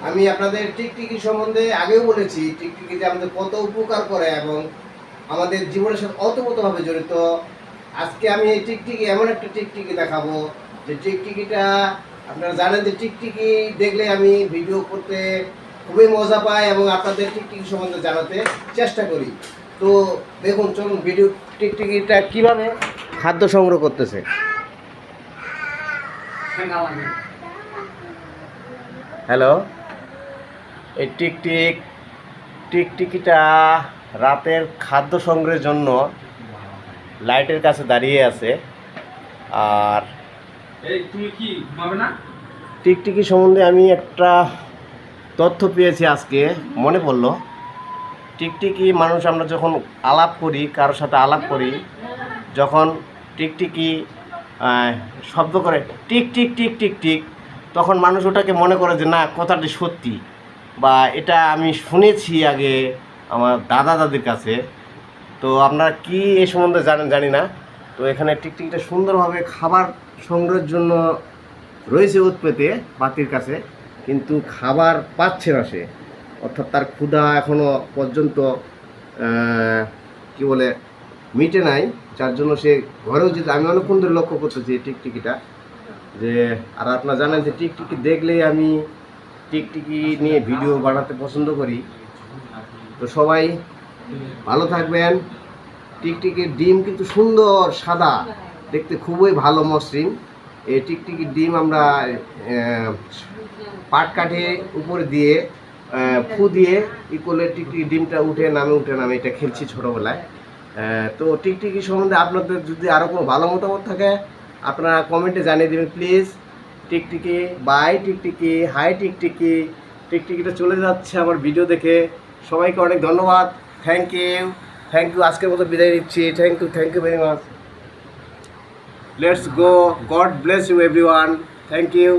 আমি আপনাদের টিকটিকি সম্বন্ধে আগেও বলেছি, টিকটিকি যে আমাদের কত উপকার করে এবং আমাদের জীবনের সাথে ওতপ্রোতভাবে জড়িত। আজকে আমি এই টিকটিকি এমন একটা টিকটিকি দেখাবো যে টিকটিকিটা আপনারা জানেন যে টিকটিকি দেখলে আমি ভিডিও করতে খুবই মজা পাই এবং আপনাদের টিকটিকি সম্বন্ধে জানাতে চেষ্টা করি। তো দেখুন, চলুন ভিডিও টিকটিকিটা কিভাবে খাদ্য সংগ্রহ করতেছে। হ্যালো, এই টিকটিকিটা রাতের খাদ্য সংগ্রহের জন্য লাইটের কাছে দাঁড়িয়ে আছে। আর তুমি কি ঘুমাবে না? টিকটিকি সম্বন্ধে আমি একটা তথ্য পেয়েছি, আজকে মনে পড়লো। টিকটিকি মানুষ আমরা যখন আলাপ করি, কারোর সাথে আলাপ করি, যখন টিকটিকি শব্দ করে tick tick tick tick tick, তখন মানুষ ওটাকে মনে করে যে না, কথাটি সত্যি, বা এটা আমি শুনেছি আগে আমার দাদা দাদির কাছে। তো আপনারা কি এই সম্বন্ধে জানেন জানি না। তো এখানে টিকটিকিটা সুন্দরভাবে খাবার সংগ্রহের জন্য রয়েছে উৎপেতে বাতির কাছে, কিন্তু খাবার পাচ্ছে না সে, অর্থাৎ তার ক্ষুধা এখনও পর্যন্ত কি বলে মিটে নাই, যার জন্য সে ঘরেও যেতে। আমি অনেকক্ষণ ধরে লক্ষ্য করতেছি টিকটিকিটা যে, আর আপনারা জানেন যে টিকটিকি দেখলেই আমি টিকটিকি নিয়ে ভিডিও বানাতে পছন্দ করি। তো সবাই ভালো থাকবেন। টিকটিকির ডিম কিন্তু সুন্দর সাদা, দেখতে খুবই ভালো মসৃণ। এই টিকটিকির ডিম আমরা পাট কাঠে উপরে দিয়ে ফু দিয়ে ই করলে টিকটিকি ডিমটা উঠে নামে এটা খেলছি ছোটোবেলায়। তো টিকটিকি সম্বন্ধে আপনাদের যদি আরও কোনো ভালো মতামত থাকে আপনারা কমেন্টে জানিয়ে দেবেন প্লিজ। টিকটিকি বাই টিকটিকি, হাই টিকটিকি। টিকটিকিটা চলে যাচ্ছে আমার ভিডিও দেখে। সবাইকে অনেক ধন্যবাদ। Thank you. আজকের মতো বিদায় নিচ্ছি। Thank you very much. Let's go. God bless you everyone. Thank you.